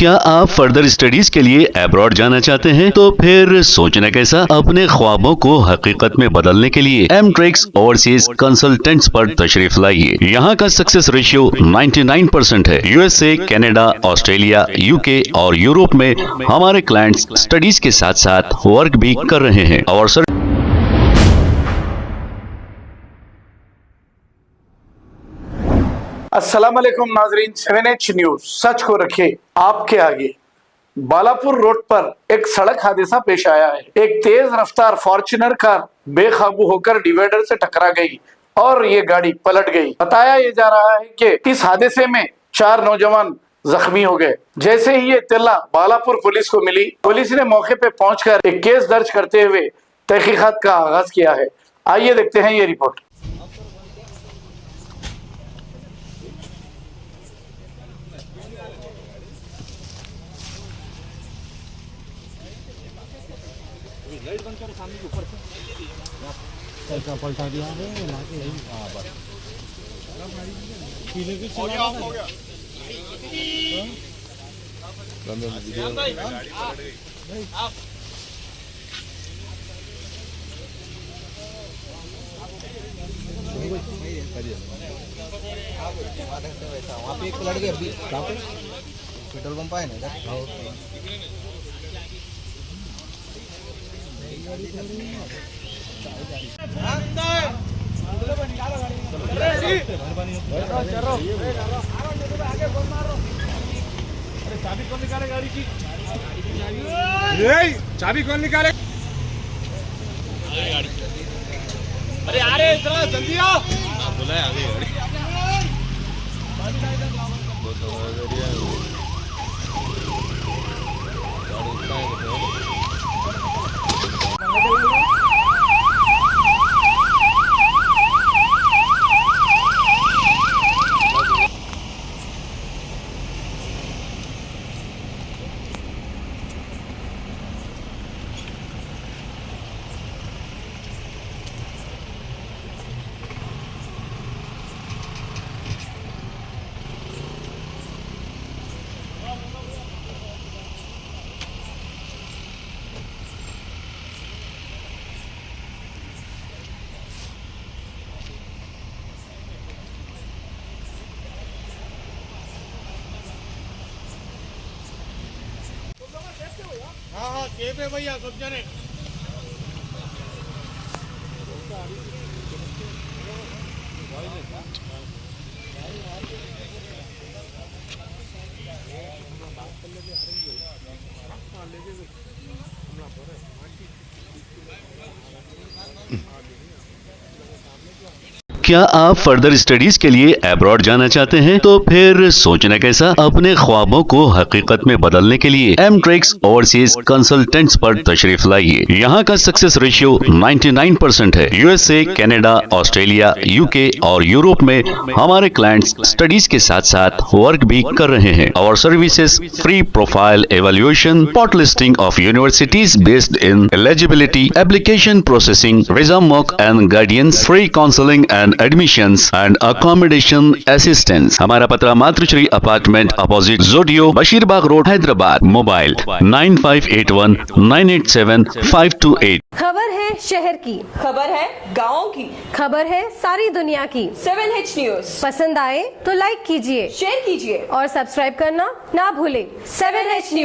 क्या आप further studies के लिए अब्रॉड जाना चाहते हैं? तो फिर सोचना कैसा, अपने ख्वाबों को हकीकत में बदलने के लिए एमट्रिक्स ओवरसीज कंसल्टेंट्स पर तशरीफ लाइए। यहाँ का सक्सेस रेशियो 99% है। यूएसए, कनाडा, ऑस्ट्रेलिया, यूके और यूरोप में हमारे क्लाइंट्स स्टडीज के साथ साथ वर्क भी कर रहे हैं और अस्सलाम वालेकुम नाजरीन, 7H न्यूज सच को रखे आपके आगे। बालापुर रोड पर एक सड़क हादसा पेश आया है। एक तेज रफ्तार फॉर्च्यूनर कार बेकाबू होकर डिवाइडर से टकरा गई और ये गाड़ी पलट गई। बताया ये जा रहा है कि इस हादसे में 4 नौजवान जख्मी हो गए। जैसे ही ये इत्तला बालापुर पुलिस को मिली, पुलिस ने मौके पे पहुंचकर एक केस दर्ज करते हुए तहकीकात का आगाज किया है। आइए देखते हैं ये रिपोर्ट। लाइट बंद करो, सामने के ऊपर से क्या पलटा दिया है लाके यही। हां बस पीले भी चला गया, हो गया बंद वीडियो आप वहाँ पे एक लड़के अभी पेट्रोल पंप है ना। चाबी कौन निकाले गाड़ी की? चाबी कौन निकाले? अरे अरे इतना जल्दी आओ। बोला है आगे गाड़ी। हाँ सेफ है भैया सब जने। क्या आप फर्दर स्टडीज के लिए अब्रॉड जाना चाहते हैं? तो फिर सोचना कैसा, अपने ख्वाबों को हकीकत में बदलने के लिए एमट्रिक्स ओवरसीज कंसल्टेंट्स पर तशरीफ लाइए। यहाँ का सक्सेस रेशियो 99% है। यूएसए, कनाडा, ऑस्ट्रेलिया, यूके और यूरोप में हमारे क्लाइंट्स स्टडीज के साथ साथ वर्क भी कर रहे हैं और services free profile evaluation, spot listing of universities based in eligibility, application processing, visa mock and guidance, free counselling and admissions and accommodation assistance. हमारा पता मातृश्री अपार्टमेंट अपोजिट जोडियो, बशीरबाग रोड, हैदराबाद। मोबाइल 9581 987 528। खबर है शहर की, खबर है गाँव की, खबर है सारी दुनिया की। 7H न्यूज पसंद आए तो लाइक कीजिए, शेयर कीजिए और सब्सक्राइब करना ना भूलें। 7H news.